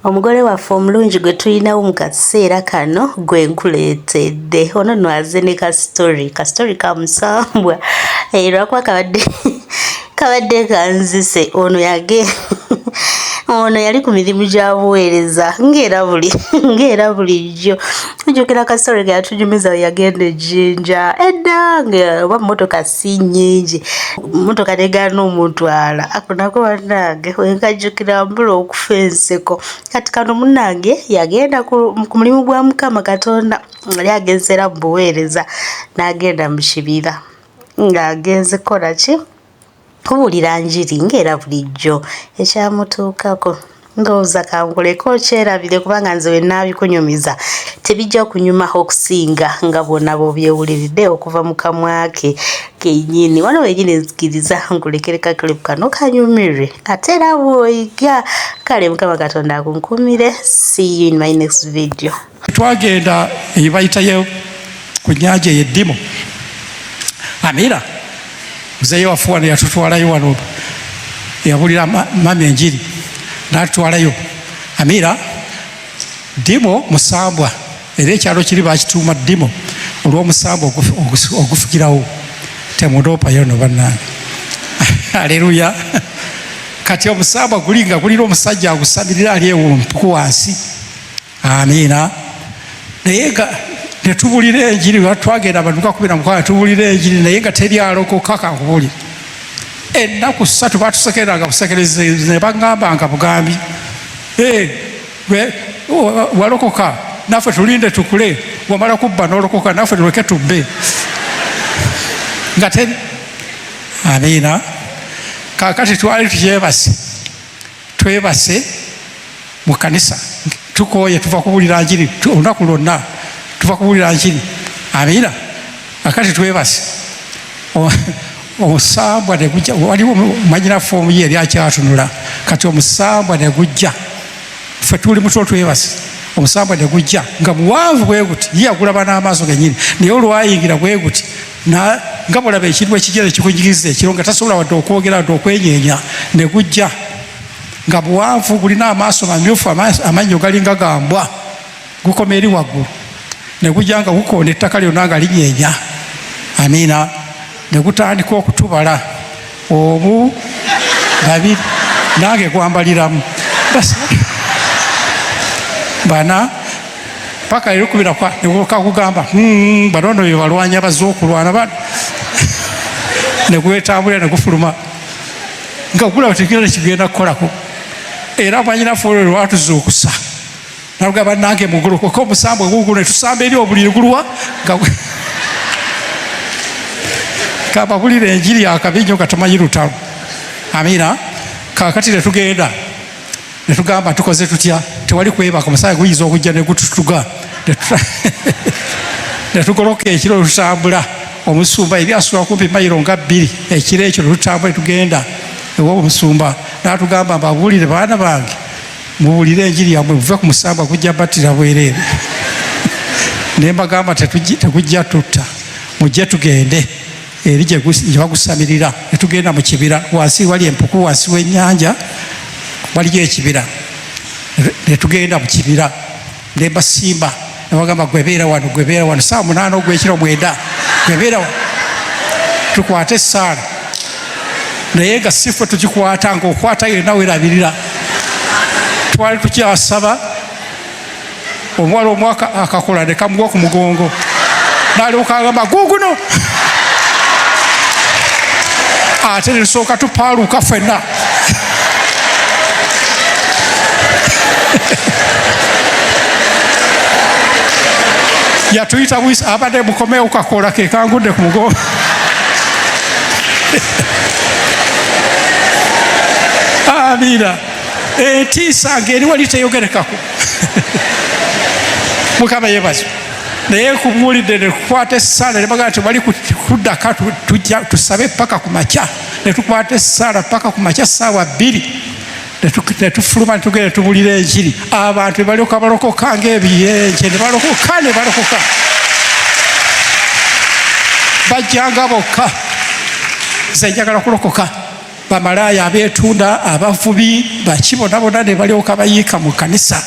Omugole waffe omulungi gwe tulinawo mu kaseera kano gwe nkuleetedde. Ono nwaze ne kastori ka Musambwa lwakuba kabadde kanzise. Ono yali ku mirimu gya buweereza ng'era bulijjo. Njukira kastori ge yatujumiza we yagenda e Jinja edda oba mmotoka si nnyingi, mmotoka negaana omutwala. Ako nako bannange wenkajjukira mbula okufa enseko. Kati kano munnange yagenda ku mulimu gwa Mukama Katonda, yali agenzera mu buweereza n'agenda mu kibira ng'agenze kola ki kubuulira njiri ng'era bulijjo ekyamutuukako. Ndowooza kankuleko kyerabire kubanga nze wennaabikunyumiza tebijja kunyuma okusinga nga bwonna bw'obyewuliridde okuva mu kamwa ke kennyini. Wano wenyini nzikiriza nkulekere kakilipu kano kanyumire ate era bw'oyiga. Kale Mukama Katonda akunkumire. See you in my next video. Twagenda ebayitayo ku nnyanja ey'eddimu. Amira muzeeyi waffe wano yatutwalayo wano, yabulira mami enjiri n'atutwalayo. Amira Dimo Musambwa, era ekyalo kiri bakituuma Dimo olw'omusambwa ogufukirawo. Temudoopayo no bannange. Aleluya. Kati omusambwa guli nga gulira omusajja agusamirira ali ewumpuku wansi. Amiina. Naye nga netubulira enjiri, twagenda abantu 16 tubulira enjiri naye nga teri alokoka. Kankubulira ennaku 3 batusekeranga busekereze ne bagambanga bugambi, walokoka naffe tulinde tukule, wamala kubba n'olokoka naffe tuleke tubbe nga teri. Amiina. Kakati twali twebase mu kanisa tukooye tuva kubulira njiri olunaku lwonna tuva kubulira njiri. Amiina. Kakati twebase omusambwa ne gujja, waliwo manyina foomu ye eri akyatunula. Kati omusambwa ne gujja, ffe tuli muto twebase, omusambwa ne gujja nga muwanvu bwe guti, ye agulaba n'amaaso gennyini naye olwayingira bwe guti nga bulaba ekintu ekigere kikunyigiza ekiro nga tasobola wadde okwogera wadde okwenyeenya. Ne gujja nga buwanvu, gulina amaaso mamyufu, amannyo galinga gambwa, gukoma eri waggulu. Ne gujja nga gukoona ettaka lyonna nga linyeenya. Amiina. Ne gutandika okutubala 1, 2, nange gwambaliramu bana paka erikubira kwa nekakugamba banono bye balwanya bazze okulwana bano. Ne gwetambulira ne gufuluma nga gulaba tekirala kigenda kukolako. Era mwanyina ffe lwatuzuukusa nalugamba nange mugolokoka omusambwa gugulo ne tusamba eri obuliri gulwa nga kababulira enjiri yakabinyo nga tamanyi lutalo. Amiina. Kakati ne tugenda ne tugamba tukoze tutya, tewali kwebaka, omusaayi guyinza okujja ne gututuga. Ne tugoloka ekiro tutambula, omusumba eri asula kumpi mayiro nga 2 ekiro ekyo tutambula tugenda ewa omusumba n'atugamba mbabuulire baana bange mubuulire enjiri yammwe muve ku musambwa gujja battira bwereere. Ne mbagamba tegujja tutta, mujje tugende eri gye bagusamirira. Ne tugenda mu kibira, wansi wali empuku, wansi w'ennyanja waliyo ekibira. Ne tugenda mu kibira ne basimba ne bagamba gwebeera wano, gwebeera wano, 8 ogw'ekiro 9 gwebeera wano, tukwate essaala. Naye nga si ffe tukikwata, ng'okwata yenna weerabirira. Twali tukyasaba, omuwala omwaka akakola ne kamugwa ku mugongo n'alyoka agamba guguno. Ate ne tusooka tupaaluuka ffenna. Yatuyita buyisa, abadde mukomeewo kakola ke kangudde ku mugongo. Amiina. Entiisa ng'eri wali teyogerekako. Mukama yeebazibwe. Naye kubuulidde ne tukwata essaala ne bagamba tewali kuddaka tusabe paka ku makya. Ne tukwata essaala paka ku makya ssaawa 2 ne tufuluma ne tugenda tubulira enjiri. Abantu ne balyoka balokoka ng'ebiyenje, ne balokoka bajjanga bokka. Nze njagala kulokoka. bamalaya abeetunda abavubi bakibonabona ne balyoka bayiika mu kanisa.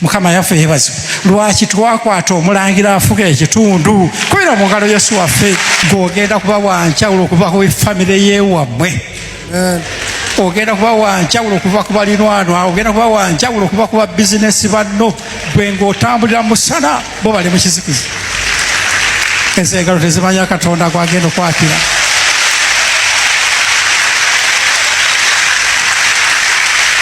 Mukama yaffe yeebazibwe. Lwaki twakwata omulangira afuga ekitundu? Kubira mu ngalo Yesu waffe ng'ogenda kuba wanjawulo okuva ku famire y'ewammwe. Ogenda kuba wanjawulo okuva ku baliraanwa, ogenda kuba wanjawulo okuva ku babizinesi banno. Gwe ng'otambulira mu musana, bo bali mu kizikiza. Ezo engalo tezimanya Katonda gw'agenda okwakira.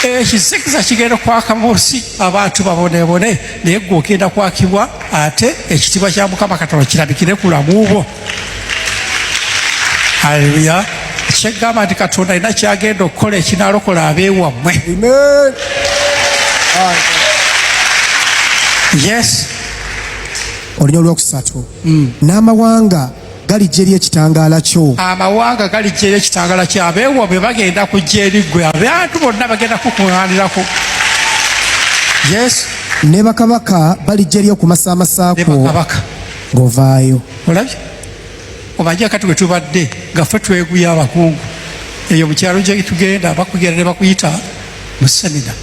Ekizikiza kigenda kwaka munsi abantu babonebone, naye gwe ogenda kwakibwa ate ekitiibwa kya Mukama Katonda kirabikire ku bulamu bwo. Haleluya. Kyegamba nti Katonda alina kyagenda okukola ekinaalokola abeewammwe. Yes. Olunya olwokusatu. N'amawanga galijja eri ekitangaala kyo. Amawanga galijja eri ekitangaala kyo. Abeewammwe bagenda kujja eri ggwe. Abantu bonna bagenda kukuŋŋaanirako. Yes. Ne bakabaka balijja eri okumasaamasako. Ne bakabaka. Ng'ovaayo. Olabye? Omanyi kati we tubadde nga ffe tweguya abakungu. Eyo mu kyalo gye tugenda bakugenda ne bakuyita mu semina.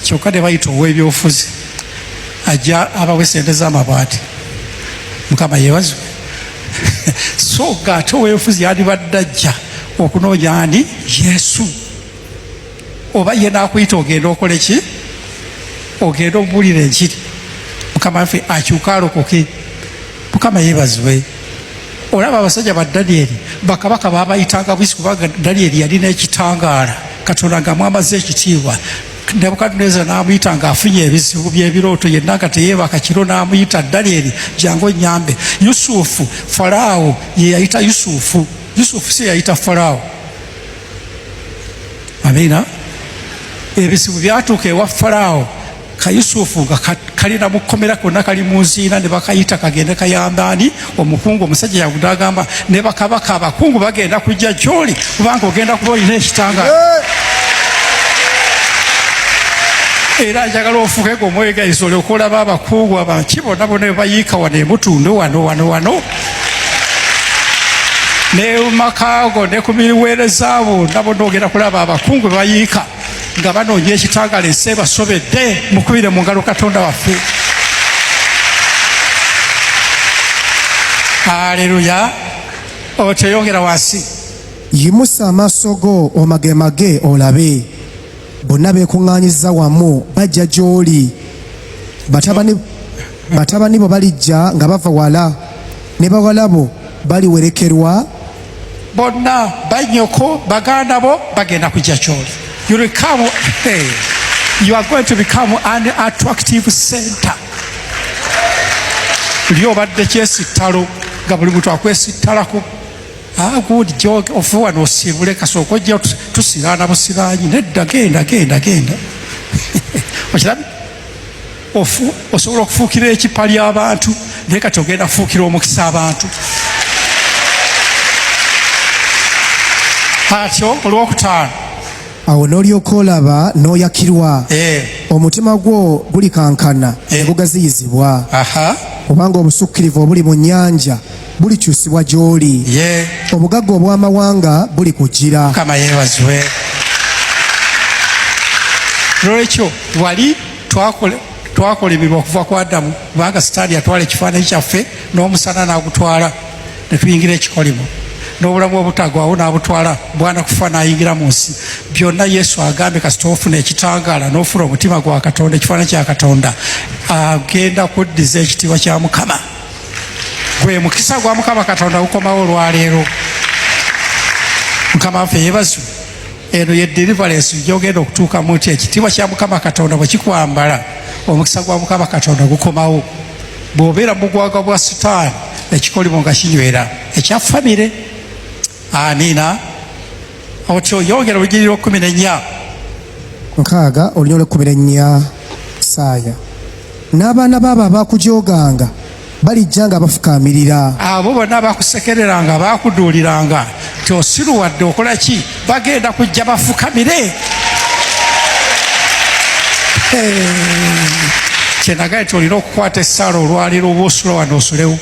Kyokka ne bayita ow'ebyobufuzi. Ajja abawe sente z'amabaati. Mukama yeebazibwe. So ng'ate ow'ebyobufuzi yandibadde ajja okunoonya ani? Yesu. Oba ye n'akuyita ogenda okole ki? Ogenda obuulira enjiri. Mukama waffe akyuka alokoke. Mukama yeebazibwe. Olaba abasajja ba Danyeri bakabaka baabayitanga bwisi kubanga Danyeri yalina ekitangaala. Katonda ng'amwambaza ekitiibwa. Nebukadduneeza n'amuyita ng'afunye ebizibu by'ebirooto, yenna nga teyeebaka kiro n'amuyita Danyeri jangu onnyambe. Yusufu, Falaawo ye yayita Yusufu. Yusufu si yayita Falaawo. Amiina. Ebizibu byatuuka ewa Falaawo. Ka Yusufu nga kalina mu kkomera konna kali mu nziina ne bakayita kagende kayambaani omukungu. Omusajja yagudde agamba ne bakabaka abakungu bagenda kujja gy'oli kubanga ogenda kuba olina ekitangaala. Era njagala ofuuke ng'omwegayiza olyoka olaba abakungu abakibonabona bwe bayiika wano emutundu wano ne mu makaago ne ku miweereza bonna bonna ogenda kulaba abakungu bwe bayiika nga banoonya ekitangaala ensi ebasobedde. Mukubire mu ngalo Katonda waffe. Haleluya. Okyeyongera wansi. Yimusa amaaso go omagemage olabe. Bonna beekuŋŋaanyizza wamu bajja gy'oli. Batabani bo balijja nga bava wala, ne bawala bo baliwerekerwa. Bonna bannyoko baganda bo bagenda kujja gy'oli. You are going to become an attractive center. Lyo badde kyesittalo nga buli muntu akwesittalako. Good joke ofu wano osiibule kasooka ojja tusiraana busiraanyi. Nedda genda. Okirabye? Ofu osobola okufuukira ekipali abantu naye kati ogenda kufuukira omukisa abantu. Atyo olwokutaano. Awo n'olyoka olaba n'oyakirwa. Omutima gwo gulikankana ne gugaziyizibwa. Kubanga obusukkirivu obuli mu nnyanja bulikyusibwa gy'oli. Obugagga obw'amawanga buli kujjira. Mukama yeebazibwe. Lwekyo wali twakolimibwa okuva ku Adamu kubanga Sitaani yatwala ekifaananyi kyaffe n'omusana n'agutwala ne tuyingira ekikolimo. N'obulamu obutagwawo n'abutwala bwana kufa n'ayingira mu nsi. Byonna Yesu agambye kasita ofuna ekitangaala n'ofuna omutima gwa Katonda, ekifaananyi kya Katonda, agenda kuddiza ekitiibwa kya Mukama. Gwe mukisa gwa Mukama Katonda gukomawo olwaleero. Mukama waffe yeebazibwe. Eno ye deliverance gy'ogenda okutuukamu nti ekitiibwa kya Mukama Katonda bwe kikwambala, omukisa gwa Mukama Katonda gukomawo. Bw'obeera mu bugwagwa bwa Sitaani, ekikolimo nga kinywera ekya famire. Amiina. Otyo yongera olugiriro 14. Nkaaga olunya olw'ekkuminennya. Saaya. N'abaana baabo abaakujoganga balijja nga bafukaamirira. Abo bonna abakusekereranga abaakuduuliranga nti osiruwadde okola ki, bagenda kujja bafukamire. Kyenagaye nti olina okukwata essaala olwaleero oba osula wano osulewo.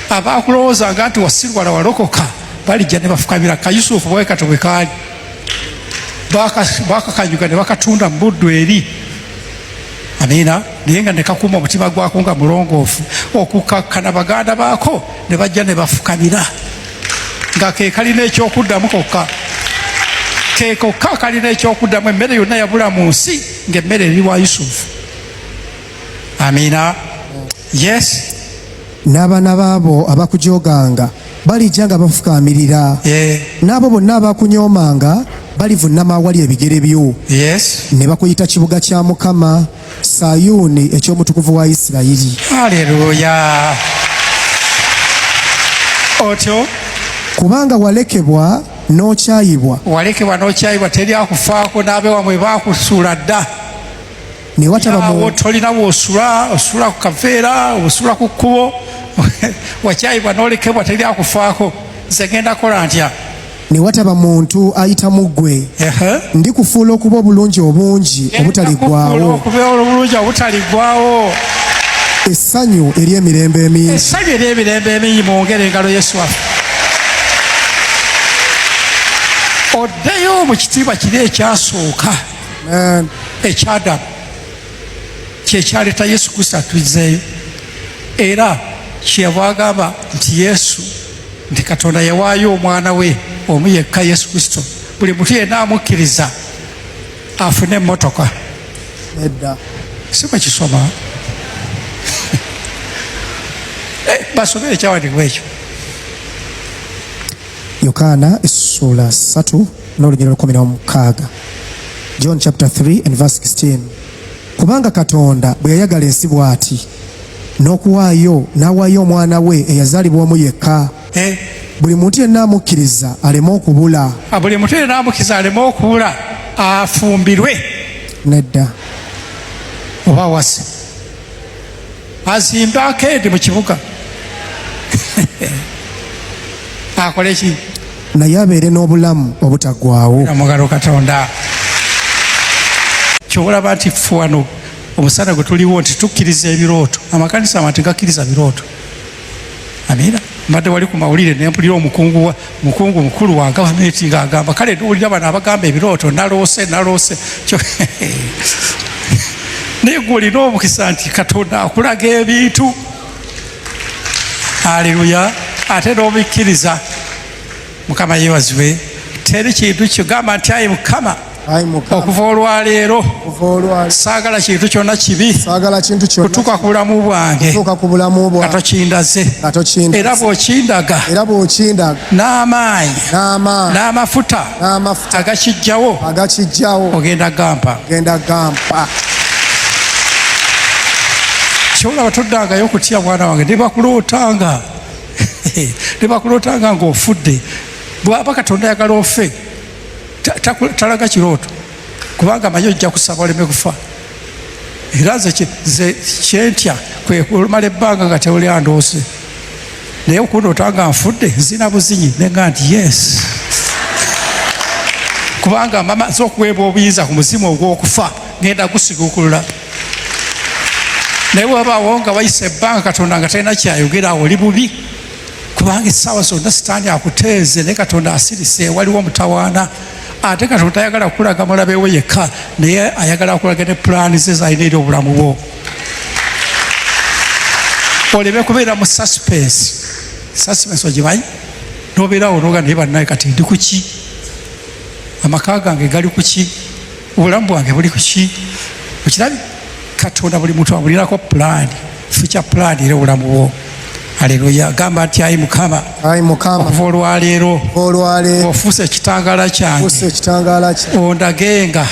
Abaakulowoozanga nti wasirwala walokoka balijja ne bafukamira ka Yusufu bwe kato bwe kaali bakakanyuga ne bakatunda mu buddu eri. Amiina. Naye nga ne kakuma omutima gwako nga mulongoofu okukakkana baganda baako ne bajja ne bafukamira nga ke kalina ekyokuddamu kokka. Ke kokka kalina ekyokuddamu. Emmere yonna yabula mu nsi ng'emmere eri wa Yusufu. Amiina. Yes. N'abaana baabo abakujoganga balijja nga bafukamirira. N'abo bonna abakunyoomanga balivunama awali ebigere byo. Yes. Ne bakuyita kibuga kya Mukama, Sayuuni eky'omutukuvu wa Isirayiri. Haleluya. Otyo kubanga walekebwa n'okyayibwa teri akufaako n'abe wamwe baakusuula dda. Ne wataba tolina w'osula ku kaveera, osula ku kkubo, wakyayibwa n'olekebwa teri akufaako. Nze ngenda kola ntya? Ne wataba muntu ayitamu ggwe. Ndikufuula okuba obulungi obungi obutaliggwaawo. Essanyu ery'emirembe emingi. Mwongere engalo Yesu waffe. Oddeyo mu kitiibwa kiri ekyasooka eky'Adamu kyekyaleeta Yesu Kristo atuzzeeyo. Era kyeyava agamba nti Yesu nti Katonda yawaayo omwana we omu yekka Yesu Kristo, buli muntu yenna amukkiriza afune emmotoka. Si bwe kisoma basomere ekyawandiikibwa ekyo. Yokaana essula 3 n'olugero 16. John chapter 3 and verse 16. Kubanga Katonda bwe yayagala ensi bw'ati n'awaayo omwana we eyazaalibwa omu yekka, buli muntu yenna amukkiriza aleme okubula. Buli muntu yenna amukkiriza aleme okubula, afumbirwe. Nedda. Oba wase azimbe akeedi mu kibuga akole ki? Naye abeere n'obulamu obutaggwaawo. Amugalo Katonda. Kyolaba nti ffe wano omusana gwe tuliwo nti tukkiriza ebirooto. Amakanisa amati gakkiriza birooto. Amiina. Mbadde wali ku mawulire ne mpulira omukungu mukulu wa gavumenti ng'agamba kale nowulira bano abagamba ebirooto naloose. Naye gwe olina omukisa nti Katonda akulaga ebintu. Haleluya. Ate n'obikkiriza. Mukama yeebazibwe. Teri kintu kyogamba nti ayi Mukama okuva olwaleero saagala kintu kyonna kibi kutuuka ku bulamu bwange nga tokindaze. Era bw'okindaga n'amaanyi n'amafuta agakijjawo ogenda gampa. Kyolaba toddangayo okutya mwana wange. Ne bakulootanga ng'ofudde. Bw'aba Katonda ayagala ofe talaga kirooto, kubanga amanyi ojja kusaba oleme kufa. Era nze kyentya kwe kumala ebbanga nga tewuli andoose. Naye okundootanga nfudde nzina buzinyi nenga nti yes, kubanga mamaze okuweebwa obuyinza ku muzimu ogw'okufa, ngenda gusiguukulula. Naye wabaawo nga wayisa ebbanga Katonda nga talina kyayogera, oli bubi, kubanga essaawa zonna Sitaani akuteeze, naye Katonda asirise, waliwo omutawaana. Ate Katonda ayagala kukulaga mulabe we yekka, naye ayagala kukulaga ne pulaani ze zalina eri obulamu bwo. Oleme kubeera mu suspense ogimanyi, n'obeerawo n'oga naye bannaye kati ndi ku ki? Amaka gange gali ku ki? Obulamu bwange buli ku ki? Okirabye? Katonda buli muntu amulinako pulaani, future pulaani eri obulamu bwo. Haleluya. Gamba nti ayi Mukama okuva olwaleero ofuuse ekitangaala kyange, ondagenga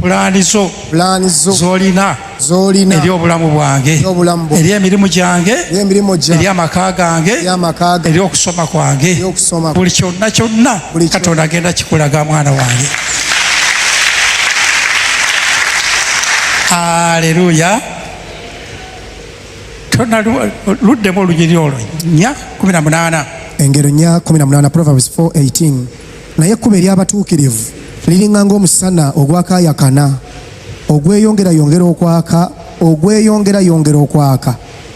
pulaani zo z'olina eri obulamu bwange, eri emirimu gyange, eri amaka gange, eri okusoma kwange, buli kyonna Katonda agenda kikulaga mwana wange. Haleluya. Luddemu olunyiri olwo 4:18. Engero 4:18, Proverbs 4:18. Naye ekkubo ery'abatuukirivu liringa ng'omusana ogwakaayakana, ogweyongerayongera okwaka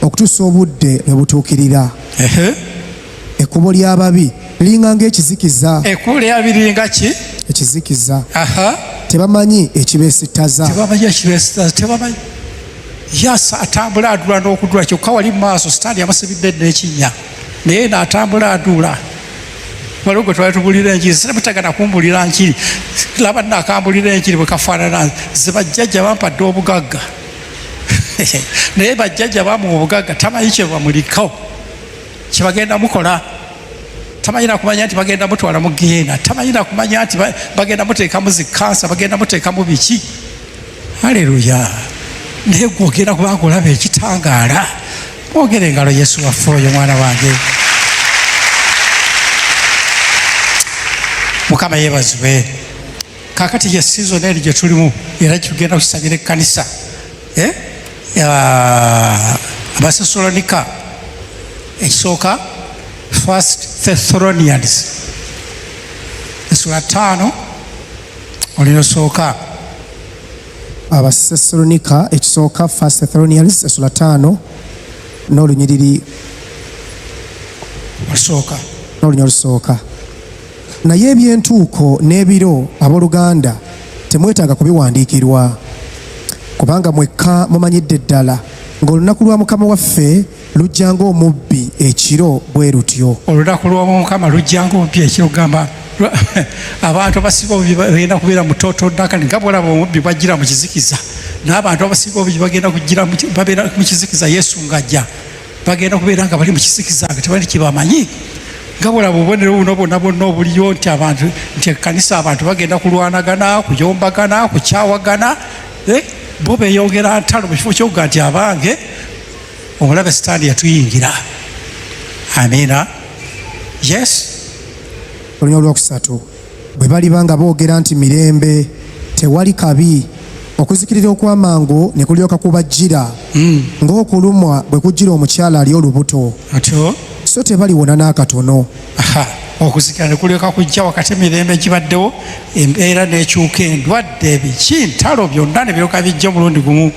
okutuusa obudde ne butuukirira. Ekkubo ly'ababi linganga ekizikiza. Ekkuuli abiri nga ki? Ekizikiza. Aha. Tebamanyi ekibeesittaza. Tebamanyi ekibeesittaza. Tebamanyi. Yasa atambula adula n'okudula kyokka wali mu maaso sitaani yamusibidde n'ekinnya. Naye n'atambula adula. Waliwo gwe twali tubulira enjiri sitemutagana kumbulira nkiri. Laba nakambulira enjiri bwe kafaanana ze bajjajja bampadde obugagga. Naye bajjajja bamuwa obugagga tamanyi kye bamuliko kye bagenda mukola. Tamanyi nakumanya nti bagenda mutwala mu geena. Tamanyi nakumanya nti bagenda muteekamu zikansa, bagenda muteekamu biki. Haleluya. Naye gwogera kubanga olaba ekitangaala. Mwogere engalo Yesu waffe oyo mwana wange. Mukama yeebazibwe. Kaakati ye season eri gye tulimu era tugenda kusabira ekkanisa. Abasesalonika ekisooka 1 Thessalonians essula 5 olino osooka. Abasesalonika ekisooka 1 Thessalonians essula 5 n'olunyiriri olusooka. Naye ebyentuuko n'ebiro abooluganda temwetaaga kubiwandiikirwa, kubanga mwekka mumanyidde ddala ng'olunaku lwa Mukama waffe lujja ng'omubbi ekiro bwe lutyo. Olunaku lwa Mukama lujja ng'omubbi ekiro gamba abantu abasinga obubi bagenda kubeera mu tootondakani nga bwolaba omubbi bwajjira mu kizikiza. N'abantu abasinga obubi bagenda babeera mu kizikiza Yesu ng'ajja. Bagenda kubeera nga bali mu kizikiza nga tebali kibamanyi. Nga bwolaba obubonero buno bwonna obuliyo nti abantu nti ekkanisa abantu bagenda kulwanagana, kuyombagana, kukyawagana. Bo beeyongera ntalo mu kifo ky'okuga nti abange omulabe sitaani yatuyingira. Amiina. Yes. Olunya olwokusatu bwe baliba nga boogera nti mirembe tewali kabi, okuzikirira okw'amangu ne kulyoka kubajjira ng'okulumwa bwe kujjira omukyala ali olubuto. Atyo so tebaliwona n'akatono. Okuzikira ne kulyoka kujja wakati emirembe gibaddewo, embeera n'ekyuka, endwadde, biki, ntalo byonna ne biryoka bijja omulundi gumu.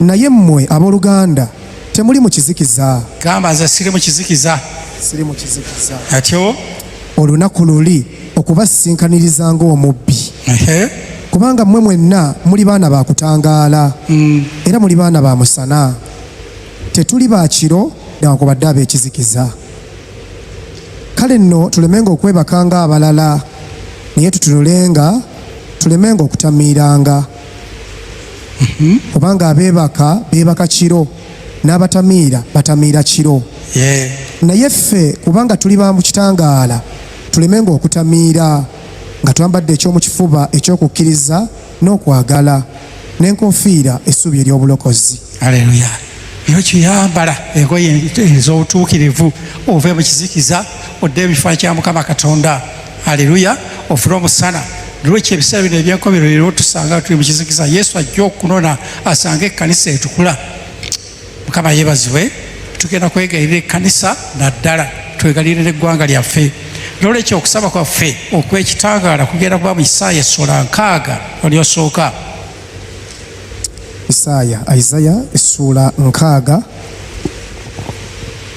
Naye mmwe abooluganda temuli mu kizikiza. Gamba nze siri mu kizikiza. Siri mu kizikiza. Atyo olunaku luli okubasisinkaniriza ng'omubbi. Kubanga mmwe mwenna muli baana ba kutangaala era muli baana ba musana. Tetuli ba kiro newankubadde ab'ekizikiza. Kale nno tulemenga okwebakanga abalala, naye tutunulenga tulemenga okutamiiranga. Kubanga abeebaka beebaka kiro, n'abatamiira batamiira kiro. Naye ffe kubanga tuli ba mu kitangaala tulemenga okutamiira nga twambadde ekyomukifuba ekyokukkiriza n'okwagala n'enkofiira essuubi ery'obulokozi. Haleluya. Iyo kiyambala engoye ez'obutuukirivu ove mu kizikiza odde ebifaananyi kya Mukama Katonda. Haleluya. Ofune omusana. Lwekyo ebiseera bino eby'enkomero leero tusanga tuli mu kizikiza. Yesu ajja okunona asange ekkanisa etukula. Mukama yeebazibwe. Tugenda kwegayirira ekkanisa naddala twegalire n'eggwanga lyaffe. Nolwekyo okusaba kwaffe okw'ekitangaala kugenda kuba mu Isaaya essula 6 olyosooka. Isaya essula 6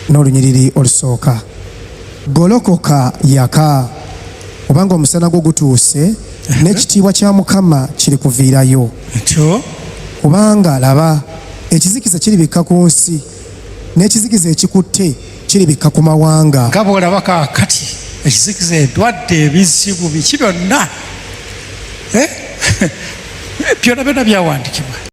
n'olunyiriri olusooka. Golokoka yaka, kubanga omusana gwo gutuuse n'ekitiibwa kya Mukama kiri kuviirayo. Kubanga laba ekizikiza kiribikka ku nsi n'ekizikiza ekikutte kiribikka ku mawanga. Nga bw'olaba kaakati ekizikiza, endwadde, ebizibu, biki byonna byonna byawandiikibwa.